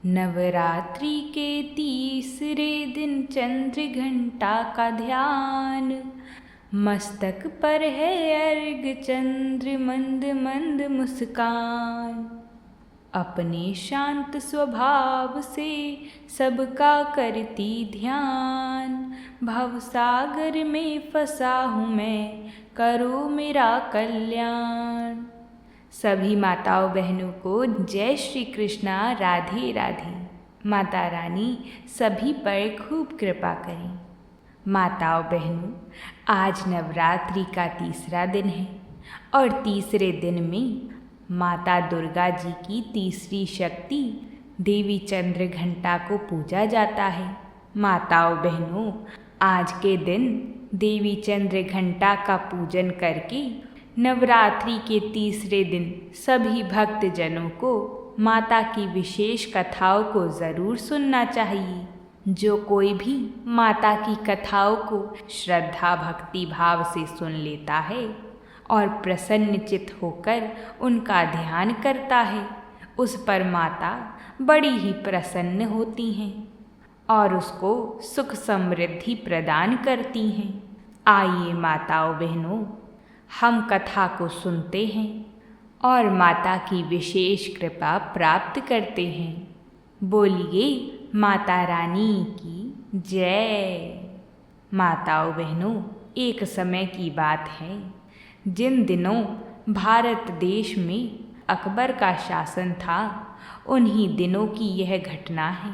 नवरात्रि के तीसरे दिन चंद्र घंटा का ध्यान, मस्तक पर है अर्घ चंद्र मंद मंद मुस्कान। अपने शांत स्वभाव से सबका करती ध्यान, भवसागर में फंसा हूँ मैं, करो मेरा कल्याण। सभी माताओं बहनों को जय श्री कृष्णा, राधे राधे। माता रानी सभी पर खूब कृपा करें। माताओं बहनों, आज नवरात्रि का तीसरा दिन है और तीसरे दिन में माता दुर्गा जी की तीसरी शक्ति देवी चंद्र घंटा को पूजा जाता है। माताओं बहनों, आज के दिन देवी चंद्र घंटा का पूजन करके नवरात्रि के तीसरे दिन सभी भक्तजनों को माता की विशेष कथाओं को ज़रूर सुनना चाहिए। जो कोई भी माता की कथाओं को श्रद्धा भक्ति भाव से सुन लेता है और प्रसन्नचित्त होकर उनका ध्यान करता है, उस पर माता बड़ी ही प्रसन्न होती हैं और उसको सुख समृद्धि प्रदान करती हैं। आइए माताओं बहनों, हम कथा को सुनते हैं और माता की विशेष कृपा प्राप्त करते हैं। बोलिए माता रानी की जय। माताओं बहनों, एक समय की बात है, जिन दिनों भारत देश में अकबर का शासन था, उन्हीं दिनों की यह घटना है।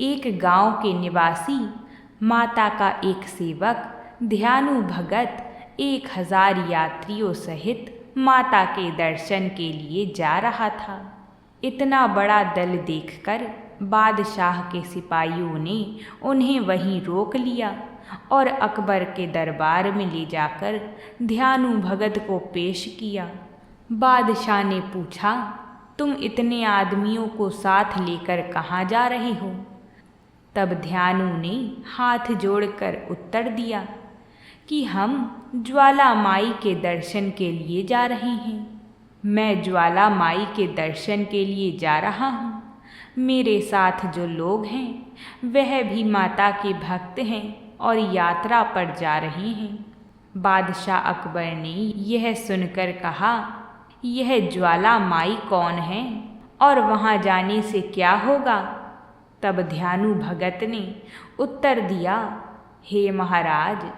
एक गांव के निवासी माता का एक सेवक ध्यानु भगत 1000 यात्रियों सहित माता के दर्शन के लिए जा रहा था। इतना बड़ा दल देखकर बादशाह के सिपाहियों ने उन्हें वहीं रोक लिया और अकबर के दरबार में ले जाकर ध्यानु भगत को पेश किया। बादशाह ने पूछा, तुम इतने आदमियों को साथ लेकर कहाँ जा रहे हो? तब ध्यानु ने हाथ जोड़कर उत्तर दिया कि हम ज्वाला माई के दर्शन के लिए जा रहे हैं। मैं ज्वाला माई के दर्शन के लिए जा रहा हूँ। मेरे साथ जो लोग हैं वह भी माता के भक्त हैं और यात्रा पर जा रहे हैं। बादशाह अकबर ने यह सुनकर कहा, यह ज्वाला माई कौन है और वहाँ जाने से क्या होगा? तब ध्यानु भगत ने उत्तर दिया, हे महाराज,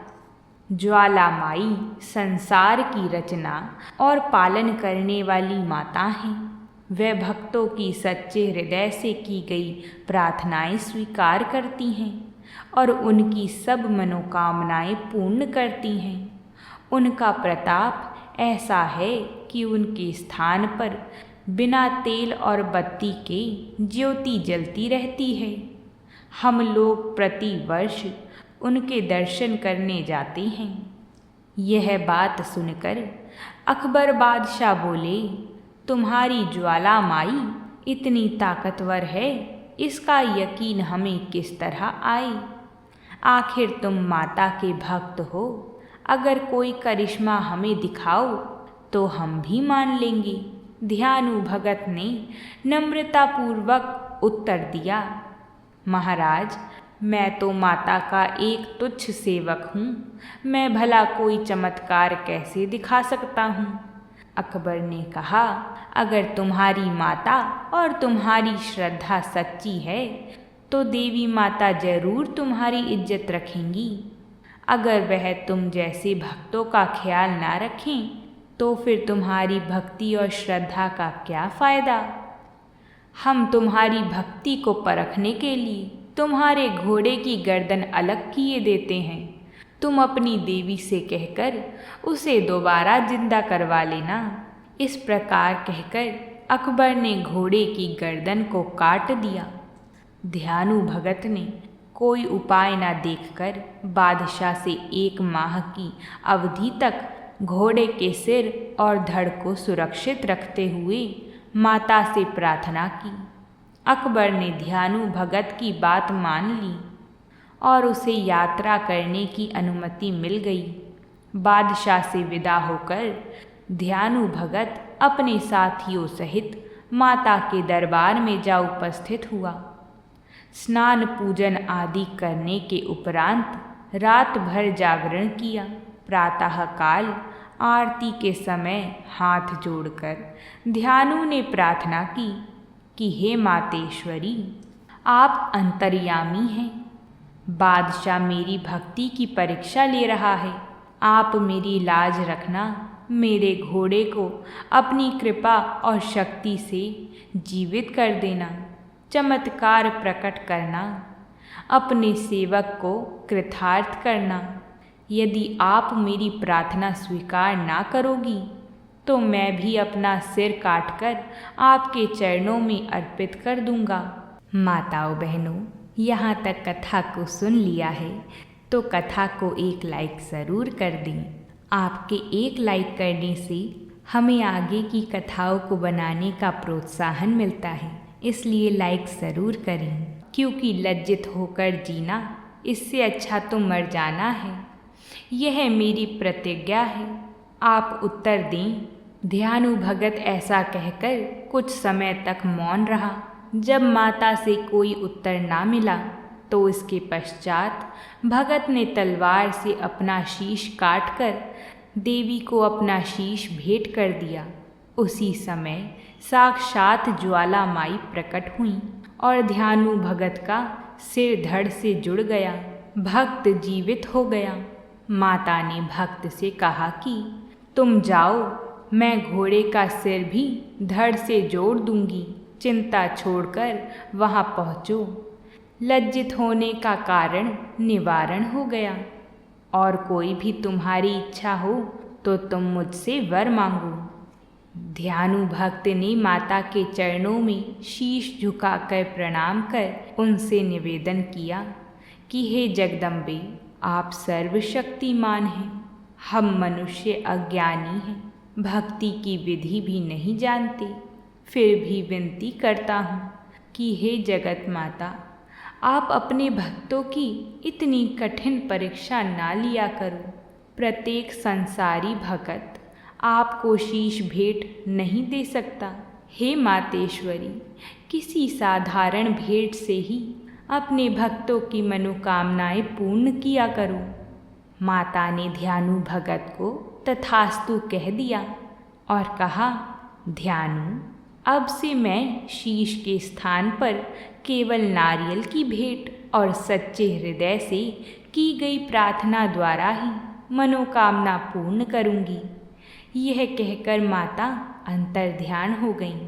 ज्वाला माई संसार की रचना और पालन करने वाली माता हैं। वे भक्तों की सच्चे हृदय से की गई प्रार्थनाएं स्वीकार करती हैं और उनकी सब मनोकामनाएं पूर्ण करती हैं। उनका प्रताप ऐसा है कि उनके स्थान पर बिना तेल और बत्ती के ज्योति जलती रहती है। हम लोग प्रति वर्ष उनके दर्शन करने जाते हैं। यह बात सुनकर अकबर बादशाह बोले, तुम्हारी ज्वाला माई इतनी ताकतवर है, इसका यकीन हमें किस तरह आए? आखिर तुम माता के भक्त हो, अगर कोई करिश्मा हमें दिखाओ तो हम भी मान लेंगे। ध्यानु भगत ने नम्रतापूर्वक उत्तर दिया, महाराज, मैं तो माता का एक तुच्छ सेवक हूँ, मैं भला कोई चमत्कार कैसे दिखा सकता हूँ? अकबर ने कहा, अगर तुम्हारी माता और तुम्हारी श्रद्धा सच्ची है तो देवी माता जरूर तुम्हारी इज्जत रखेंगी। अगर वह तुम जैसे भक्तों का ख्याल ना रखें तो फिर तुम्हारी भक्ति और श्रद्धा का क्या फ़ायदा? हम तुम्हारी भक्ति को परखने के लिए तुम्हारे घोड़े की गर्दन अलग किए देते हैं। तुम अपनी देवी से कहकर उसे दोबारा जिंदा करवा लेना। इस प्रकार कहकर अकबर ने घोड़े की गर्दन को काट दिया। ध्यानु भगत ने कोई उपाय न देखकर बादशाह से 1 माह की अवधि तक घोड़े के सिर और धड़ को सुरक्षित रखते हुए माता से प्रार्थना की। अकबर ने ध्यानु भगत की बात मान ली और उसे यात्रा करने की अनुमति मिल गई। बादशाह से विदा होकर ध्यानु भगत अपने साथियों सहित माता के दरबार में जा उपस्थित हुआ। स्नान पूजन आदि करने के उपरांत रात भर जागरण किया। प्रातःकाल आरती के समय हाथ जोड़कर ध्यानु ने प्रार्थना की कि हे मातेश्वरी, आप अंतर्यामी हैं। बादशाह मेरी भक्ति की परीक्षा ले रहा है। आप मेरी लाज रखना, मेरे घोड़े को अपनी कृपा और शक्ति से जीवित कर देना, चमत्कार प्रकट करना, अपने सेवक को कृतार्थ करना। यदि आप मेरी प्रार्थना स्वीकार ना करोगी तो मैं भी अपना सिर काटकर आपके चरणों में अर्पित कर दूंगा। माताओं बहनों, यहाँ तक कथा को सुन लिया है तो कथा को एक लाइक ज़रूर कर दें। आपके एक लाइक करने से हमें आगे की कथाओं को बनाने का प्रोत्साहन मिलता है, इसलिए लाइक ज़रूर करें, क्योंकि लज्जित होकर जीना इससे अच्छा तो मर जाना है। यह मेरी प्रतिज्ञा है। आप उत्तर दें। ध्यानु भगत ऐसा कहकर कुछ समय तक मौन रहा। जब माता से कोई उत्तर ना मिला तो इसके पश्चात भगत ने तलवार से अपना शीश काटकर देवी को अपना शीश भेंट कर दिया। उसी समय साक्षात ज्वाला माई प्रकट हुई और ध्यानु भगत का सिर धड़ से जुड़ गया। भक्त जीवित हो गया। माता ने भक्त से कहा कि तुम जाओ, मैं घोड़े का सिर भी धड़ से जोड़ दूंगी। चिंता छोड़कर वहाँ पहुँचो। लज्जित होने का कारण निवारण हो गया। और कोई भी तुम्हारी इच्छा हो तो तुम मुझसे वर मांगो। ध्यानु भक्त ने माता के चरणों में शीश झुकाकर प्रणाम कर उनसे निवेदन किया कि हे जगदम्बे, आप सर्वशक्तिमान हैं। हम मनुष्य अज्ञानी हैं, भक्ति की विधि भी नहीं जानते। फिर भी विनती करता हूँ कि हे जगत माता, आप अपने भक्तों की इतनी कठिन परीक्षा ना लिया करो। प्रत्येक संसारी भक्त आपको शीश भेंट नहीं दे सकता। हे मातेश्वरी, किसी साधारण भेंट से ही अपने भक्तों की मनोकामनाएं पूर्ण किया करो। माता ने ध्यानु भगत को तथास्तु कह दिया और कहा, ध्यानु, अब से मैं शीश के स्थान पर केवल नारियल की भेंट और सच्चे हृदय से की गई प्रार्थना द्वारा ही मनोकामना पूर्ण करूंगी। यह कहकर माता अंतर्ध्यान हो गईं।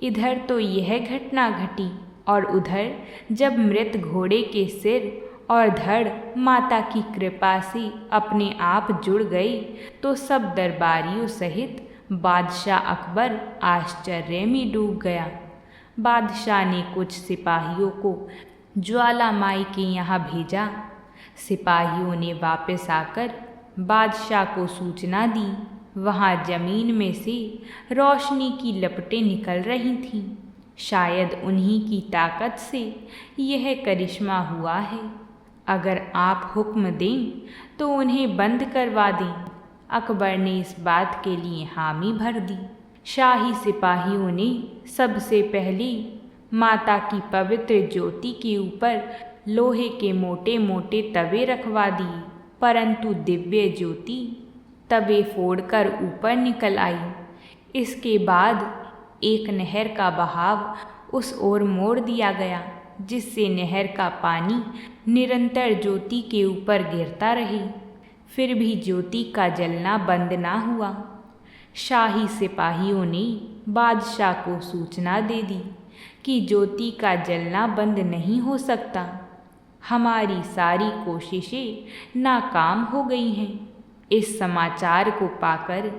इधर तो यह घटना घटी और उधर जब मृत घोड़े के सिर और धड़ माता की कृपा से अपने आप जुड़ गई तो सब दरबारियों सहित बादशाह अकबर आश्चर्य में डूब गया। बादशाह ने कुछ सिपाहियों को ज्वाला माई के यहाँ भेजा। सिपाहियों ने वापस आकर बादशाह को सूचना दी। वहाँ जमीन में से रोशनी की लपटें निकल रही थीं। शायद उन्हीं की ताकत से यह करिश्मा हुआ है। अगर आप हुक्म दें तो उन्हें बंद करवा दें। अकबर ने इस बात के लिए हामी भर दी। शाही सिपाहियों ने सबसे पहले माता की पवित्र ज्योति के ऊपर लोहे के मोटे मोटे तवे रखवा दिए, परंतु दिव्य ज्योति तवे फोड़कर ऊपर निकल आई। इसके बाद एक नहर का बहाव उस ओर मोड़ दिया गया, जिससे नहर का पानी निरंतर ज्योति के ऊपर गिरता रहे। फिर भी ज्योति का जलना बंद ना हुआ। शाही सिपाहियों ने बादशाह को सूचना दे दी कि ज्योति का जलना बंद नहीं हो सकता। हमारी सारी कोशिशें नाकाम हो गई हैं। इस समाचार को पाकर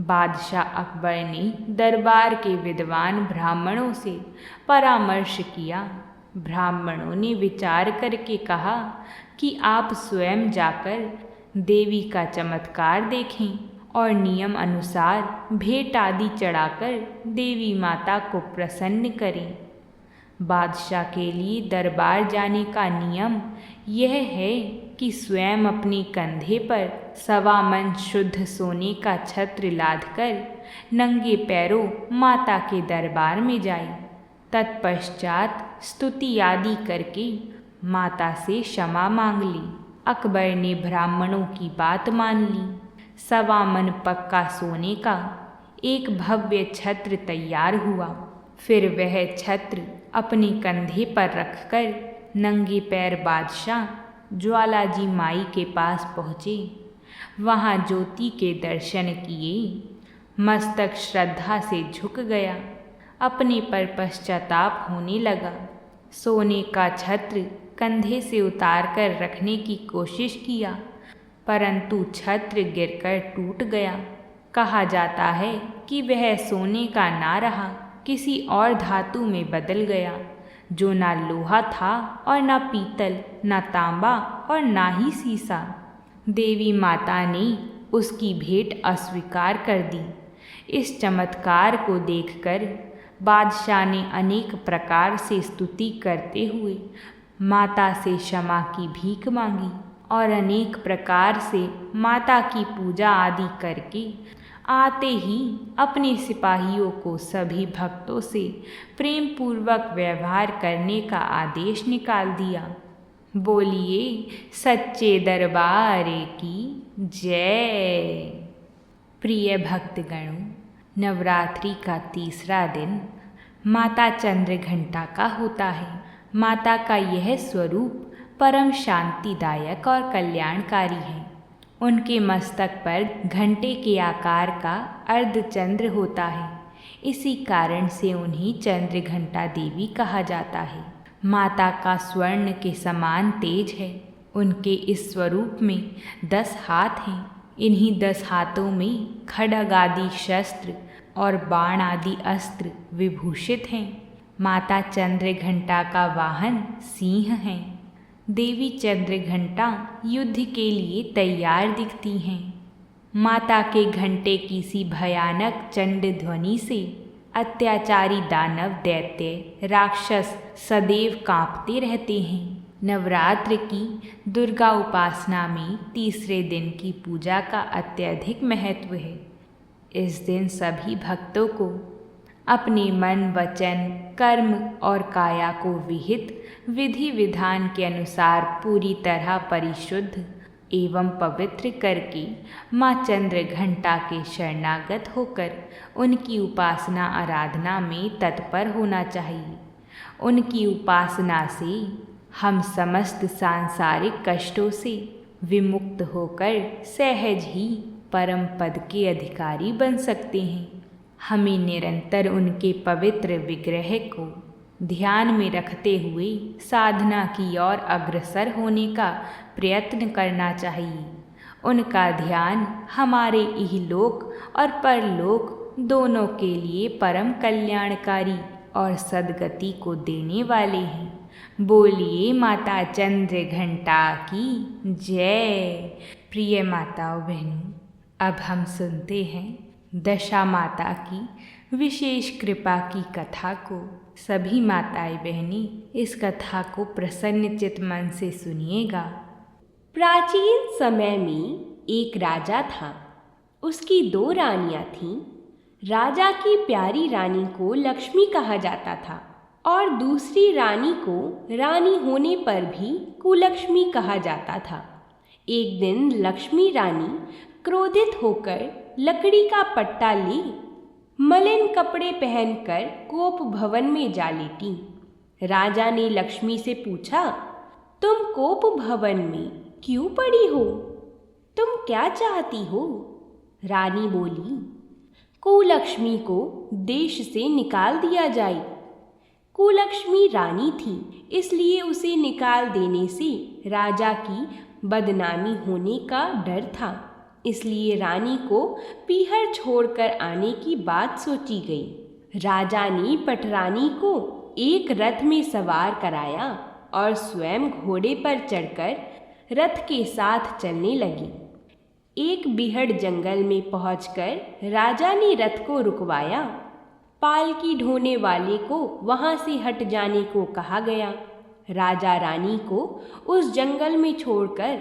बादशाह अकबर ने दरबार के विद्वान ब्राह्मणों से परामर्श किया। ब्राह्मणों ने विचार करके कहा कि आप स्वयं जाकर देवी का चमत्कार देखें और नियम अनुसार भेंट आदि चढ़ाकर देवी माता को प्रसन्न करें। बादशाह के लिए दरबार जाने का नियम यह है कि स्वयं अपने कंधे पर 1.25 मन शुद्ध सोने का छत्र लादकर नंगे पैरों माता के दरबार में जाए। तत्पश्चात स्तुति आदि करके माता से क्षमा मांग ली। अकबर ने ब्राह्मणों की बात मान ली। 1.25 मन पक्का सोने का एक भव्य छत्र तैयार हुआ। फिर वह छत्र अपने कंधे पर रखकर नंगे पैर बादशाह ज्वालाजी माई के पास पहुँचे। वहाँ ज्योति के दर्शन किए। मस्तक श्रद्धा से झुक गया। अपने पर पश्चाताप होने लगा। सोने का छत्र कंधे से उतार कर रखने की कोशिश किया, परंतु छत्र गिरकर टूट गया। कहा जाता है कि वह सोने का ना रहा, किसी और धातु में बदल गया, जो ना लोहा था और ना पीतल, ना तांबा और ना ही सीसा। देवी माता ने उसकी भेंट अस्वीकार कर दी। इस चमत्कार को देखकर बादशाह ने अनेक प्रकार से स्तुति करते हुए माता से क्षमा की भीख मांगी और अनेक प्रकार से माता की पूजा आदि करके आते ही अपने सिपाहियों को सभी भक्तों से प्रेम पूर्वक व्यवहार करने का आदेश निकाल दिया। बोलिए सच्चे दरबार की जय। प्रिय भक्तगणों, नवरात्रि का तीसरा दिन माता चंद्रघंटा का होता है। माता का यह स्वरूप परम शांतिदायक और कल्याणकारी है। उनके मस्तक पर घंटे के आकार का अर्धचंद्र होता है। इसी कारण से उन्हें चंद्रघंटा देवी कहा जाता है। माता का स्वर्ण के समान तेज है। उनके इस स्वरूप में 10 हाथ हैं। इन्हीं 10 हाथों में खड्ग आदि शस्त्र और बाण आदि अस्त्र विभूषित हैं। माता चंद्रघंटा का वाहन सिंह है। देवी चंद्रघंटा युद्ध के लिए तैयार दिखती हैं। माता के घंटे की सी भयानक चंड ध्वनि से अत्याचारी दानव, दैत्य, राक्षस सदैव कांपते रहते हैं। नवरात्र की दुर्गा उपासना में तीसरे दिन की पूजा का अत्यधिक महत्व है। इस दिन सभी भक्तों को अपने मन, वचन, कर्म और काया को विहित विधि विधान के अनुसार पूरी तरह परिशुद्ध एवं पवित्र करके माँ चंद्रघंटा के शरणागत होकर उनकी उपासना आराधना में तत्पर होना चाहिए। उनकी उपासना से हम समस्त सांसारिक कष्टों से विमुक्त होकर सहज ही परम पद के अधिकारी बन सकते हैं। हमें निरंतर उनके पवित्र विग्रह को ध्यान में रखते हुए साधना की ओर अग्रसर होने का प्रयत्न करना चाहिए। उनका ध्यान हमारे इहलोक और परलोक दोनों के लिए परम कल्याणकारी और सद्गति को देने वाले हैं। बोलिए माता चंद्रघंटा की जय। प्रिय माताओं बहनों, अब हम सुनते हैं दशा माता की विशेष कृपा की कथा को। सभी माताएं बहनें इस कथा को प्रसन्नचित मन से सुनिएगा। प्राचीन समय में एक राजा था। उसकी 2 रानियां थीं। राजा की प्यारी रानी को लक्ष्मी कहा जाता था और दूसरी रानी को रानी होने पर भी कुलक्ष्मी कहा जाता था। एक दिन लक्ष्मी रानी क्रोधित होकर लकड़ी का पट्टा ली, मलिन कपड़े पहनकर कोप भवन में जा लेटी। राजा ने लक्ष्मी से पूछा, तुम कोप भवन में क्यों पड़ी हो? तुम क्या चाहती हो? रानी बोली, कुलक्ष्मी को देश से निकाल दिया जाए। कुलक्ष्मी रानी थी, इसलिए उसे निकाल देने से राजा की बदनामी होने का डर था। इसलिए रानी को पीहर छोड़कर आने की बात सोची गई। राजा ने पटरानी को एक रथ में सवार कराया और स्वयं घोड़े पर चढ़कर रथ के साथ चलने लगी। एक बीहड़ जंगल में पहुंचकर राजा ने रथ को रुकवाया। पालकी ढोने वाले को वहाँ से हट जाने को कहा गया। राजा रानी को उस जंगल में छोड़कर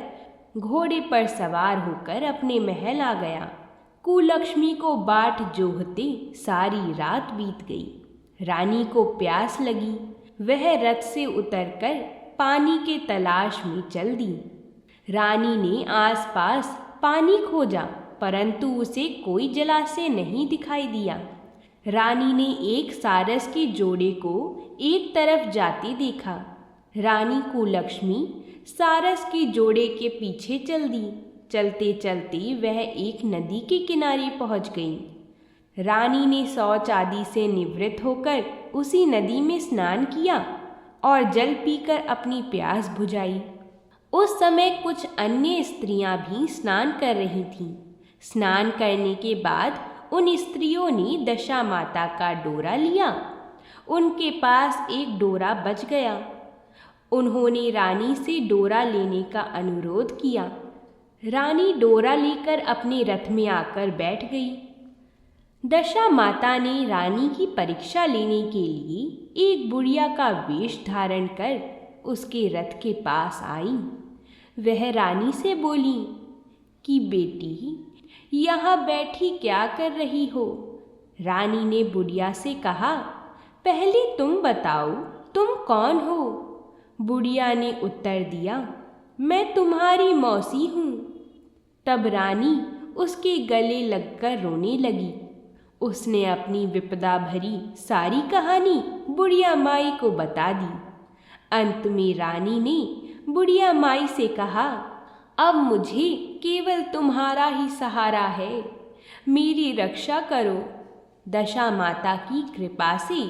घोड़े पर सवार होकर अपने महल आ गया। कुलक्ष्मी को बाट जोहते सारी रात बीत गई। रानी को प्यास लगी। वह रथ से उतरकर पानी के तलाश में चल दी। रानी ने आसपास पानी खोजा, परंतु उसे कोई जलाशय नहीं दिखाई दिया। रानी ने एक सारस के जोड़े को एक तरफ जाते देखा। रानी कुलक्ष्मी सारस के जोड़े के पीछे चल दी। चलते चलते वह एक नदी के किनारे पहुंच गई। रानी ने शौच आदि से निवृत्त होकर उसी नदी में स्नान किया और जल पीकर अपनी प्यास बुझाई। उस समय कुछ अन्य स्त्रियां भी स्नान कर रही थीं। स्नान करने के बाद उन स्त्रियों ने दशा माता का डोरा लिया। उनके पास एक डोरा बच गया। उन्होंने रानी से डोरा लेने का अनुरोध किया। रानी डोरा लेकर अपने रथ में आकर बैठ गई। दशा माता ने रानी की परीक्षा लेने के लिए एक बुढ़िया का वेश धारण कर उसके रथ के पास आई। वह रानी से बोली कि बेटी, यहाँ बैठी क्या कर रही हो? रानी ने बुढ़िया से कहा, पहले तुम बताओ, तुम कौन हो? बुढ़िया ने उत्तर दिया, मैं तुम्हारी मौसी हूँ। तब रानी उसके गले लगकर रोने लगी। उसने अपनी विपदा भरी सारी कहानी बुढ़िया माई को बता दी। अंत में रानी ने बुढ़िया माई से कहा, अब मुझे केवल तुम्हारा ही सहारा है, मेरी रक्षा करो। दशा माता की कृपा से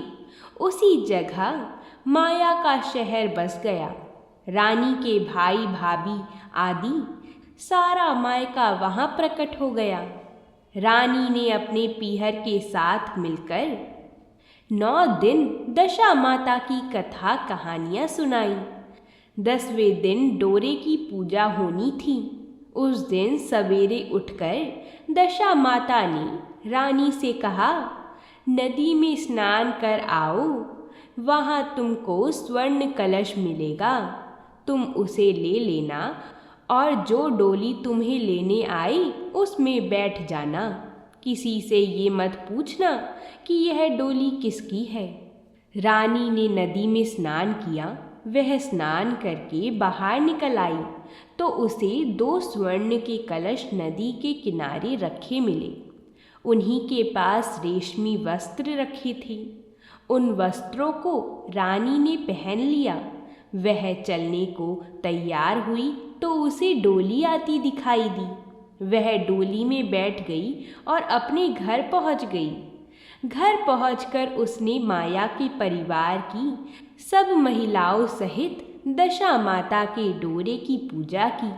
उसी जगह माया का शहर बस गया। रानी के भाई भाभी आदि सारा मायका वहाँ प्रकट हो गया। रानी ने अपने पीहर के साथ मिलकर 9 दिन दशा माता की कथा कहानियाँ सुनाई। 10वें दिन डोरे की पूजा होनी थी। उस दिन सवेरे उठकर दशा माता ने रानी से कहा, नदी में स्नान कर आओ, वहाँ तुमको स्वर्ण कलश मिलेगा, तुम उसे ले लेना और जो डोली तुम्हें लेने आई उसमें बैठ जाना। किसी से ये मत पूछना कि यह डोली किसकी है। रानी ने नदी में स्नान किया। वह स्नान करके बाहर निकल आई तो उसे 2 स्वर्ण के कलश नदी के किनारे रखे मिले। उन्हीं के पास रेशमी वस्त्र रखे थे। उन वस्त्रों को रानी ने पहन लिया। वह चलने को तैयार हुई तो उसे डोली आती दिखाई दी। वह डोली में बैठ गई और अपने घर पहुंच गई। घर पहुंचकर उसने माया के परिवार की सब महिलाओं सहित दशा माता के डोरे की पूजा की।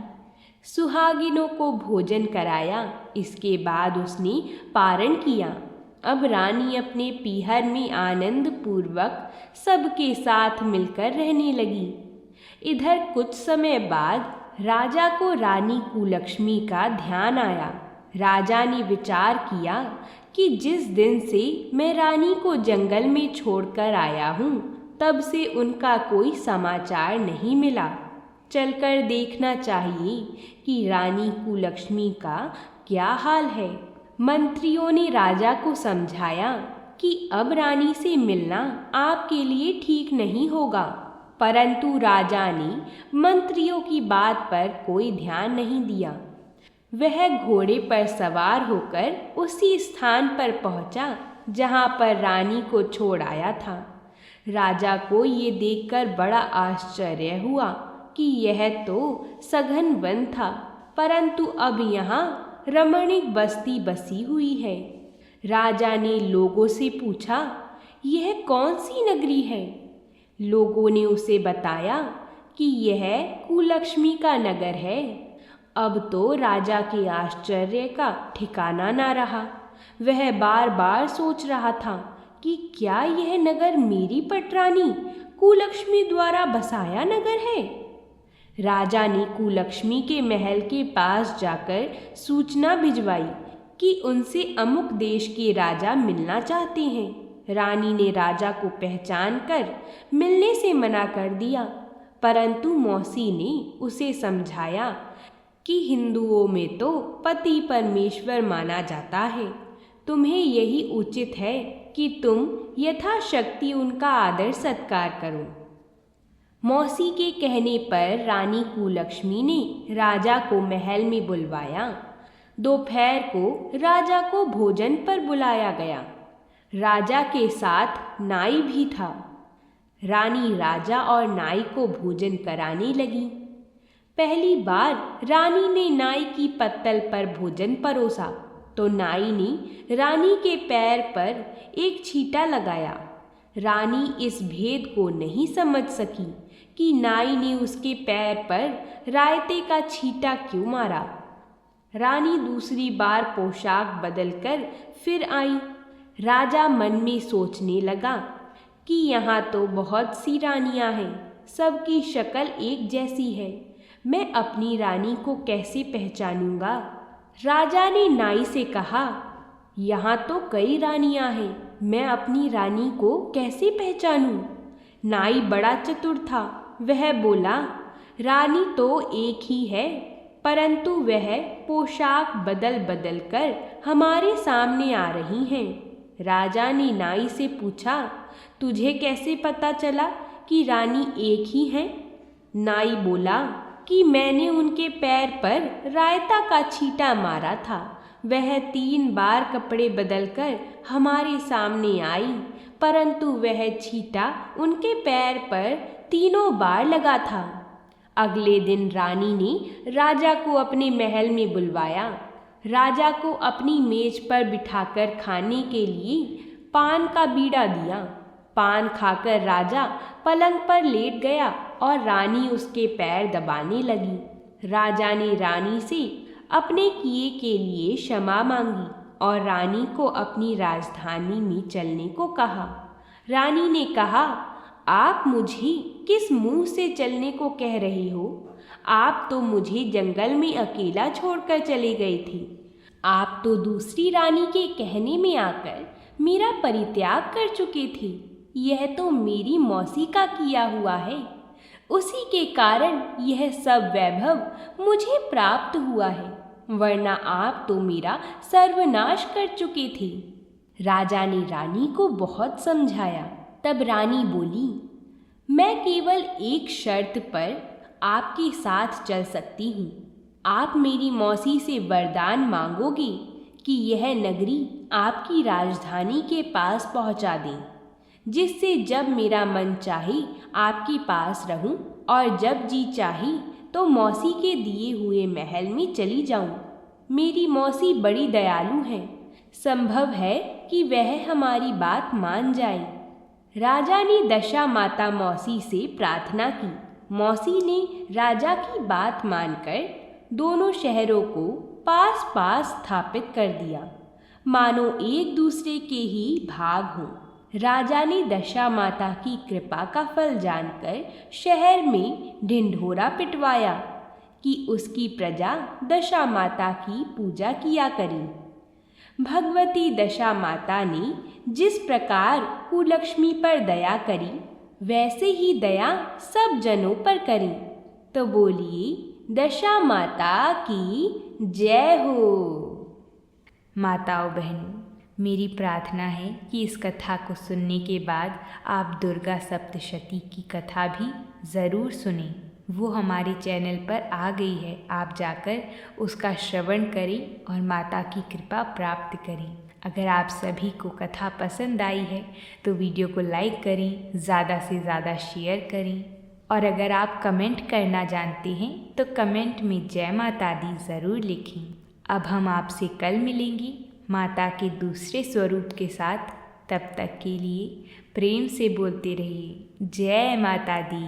सुहागिनों को भोजन कराया। इसके बाद उसने पारण किया। अब रानी अपने पीहर में आनंद पूर्वक सबके साथ मिलकर रहने लगी। इधर कुछ समय बाद राजा को रानी कुलक्ष्मी का ध्यान आया। राजा ने विचार किया कि जिस दिन से मैं रानी को जंगल में छोड़कर आया हूँ तब से उनका कोई समाचार नहीं मिला। चलकर देखना चाहिए कि रानी कुलक्ष्मी का क्या हाल है। मंत्रियों ने राजा को समझाया कि अब रानी से मिलना आपके लिए ठीक नहीं होगा, परंतु राजा ने मंत्रियों की बात पर कोई ध्यान नहीं दिया। वह घोड़े पर सवार होकर उसी स्थान पर पहुंचा जहां पर रानी को छोड़ आया था। राजा को ये देखकर बड़ा आश्चर्य हुआ कि यह तो सघन वन था, परंतु अब यहाँ रमणीक बस्ती बसी हुई है। राजा ने लोगों से पूछा, यह कौन सी नगरी है? लोगों ने उसे बताया कि यह कुलक्ष्मी का नगर है। अब तो राजा के आश्चर्य का ठिकाना ना रहा। वह बार बार सोच रहा था कि क्या यह नगर मेरी पटरानी कुलक्ष्मी द्वारा बसाया नगर है? राजा ने कुलक्ष्मी के महल के पास जाकर सूचना भिजवाई कि उनसे अमुक देश के राजा मिलना चाहते हैं। रानी ने राजा को पहचान कर मिलने से मना कर दिया, परंतु मौसी ने उसे समझाया कि हिंदुओं में तो पति परमेश्वर माना जाता है। तुम्हें यही उचित है कि तुम यथाशक्ति उनका आदर सत्कार करो। मौसी के कहने पर रानी कुलक्ष्मी ने राजा को महल में बुलवाया। दोपहर को राजा को भोजन पर बुलाया गया। राजा के साथ नाई भी था। रानी राजा और नाई को भोजन कराने लगी। पहली बार रानी ने नाई की पत्तल पर भोजन परोसा तो नाई ने रानी के पैर पर एक छींटा लगाया। रानी इस भेद को नहीं समझ सकी कि नाई ने उसके पैर पर रायते का छींटा क्यों मारा। रानी दूसरी बार पोशाक बदलकर फिर आई। राजा मन में सोचने लगा कि यहाँ तो बहुत सी रानियाँ हैं, सबकी शक्ल एक जैसी है, मैं अपनी रानी को कैसे पहचानूंगा। राजा ने नाई से कहा, यहाँ तो कई रानियाँ हैं, मैं अपनी रानी को कैसे पहचानूं। नाई बड़ा चतुर था। वह बोला, रानी तो एक ही है, परंतु वह पोशाक बदल बदल कर हमारे सामने आ रही हैं। राजा ने नाई से पूछा, तुझे कैसे पता चला कि रानी एक ही है। नाई बोला कि मैंने उनके पैर पर रायता का छींटा मारा था। वह 3 बार कपड़े बदलकर हमारे सामने आई, परंतु वह छींटा उनके पैर पर 3 बार लगा था। अगले दिन रानी ने राजा को अपने महल में बुलवाया। राजा को अपनी मेज पर बिठाकर खाने के लिए पान का बीड़ा दिया। पान खाकर राजा पलंग पर लेट गया और रानी उसके पैर दबाने लगी। राजा ने रानी से अपने किए के लिए क्षमा मांगी और रानी को अपनी राजधानी में चलने को कहा। रानी ने कहा, आप मुझे किस मुंह से चलने को कह रही हो? आप तो मुझे जंगल में अकेला छोड़कर चले गए थे। आप तो दूसरी रानी के कहने में आकर मेरा परित्याग कर चुके थे। यह तो मेरी मौसी का किया हुआ है, उसी के कारण यह सब वैभव मुझे प्राप्त हुआ है, वरना आप तो मेरा सर्वनाश कर चुके थे। राजा ने रानी को बहुत समझाया। तब रानी बोली, मैं केवल एक शर्त पर आपके साथ चल सकती हूँ। आप मेरी मौसी से वरदान मांगोगे कि यह नगरी आपकी राजधानी के पास पहुँचा दें, जिससे जब मेरा मन चाहे आपके पास रहूं और जब जी चाहे तो मौसी के दिए हुए महल में चली जाऊं। मेरी मौसी बड़ी दयालु है, संभव है कि वह हमारी बात मान जाए। राजा ने दशा माता मौसी से प्रार्थना की। मौसी ने राजा की बात मानकर दोनों शहरों को पास पास स्थापित कर दिया, मानो एक दूसरे के ही भाग हों। राजा ने दशा माता की कृपा का फल जानकर शहर में ढिंढोरा पिटवाया कि उसकी प्रजा दशा माता की पूजा किया करे। भगवती दशा माता ने जिस प्रकार कुलक्ष्मी पर दया करी, वैसे ही दया सब जनों पर करें। तो बोलिए, दशा माता की जय हो। माताओं बहनों, मेरी प्रार्थना है कि इस कथा को सुनने के बाद आप दुर्गा सप्तशती की कथा भी ज़रूर सुनें। वो हमारे चैनल पर आ गई है, आप जाकर उसका श्रवण करें और माता की कृपा प्राप्त करें। अगर आप सभी को कथा पसंद आई है तो वीडियो को लाइक करें, ज़्यादा से ज़्यादा शेयर करें और अगर आप कमेंट करना जानते हैं तो कमेंट में जय माता दी ज़रूर लिखें। अब हम आपसे कल मिलेंगे माता के दूसरे स्वरूप के साथ। तब तक के लिए प्रेम से बोलते रहिए, जय माता दी।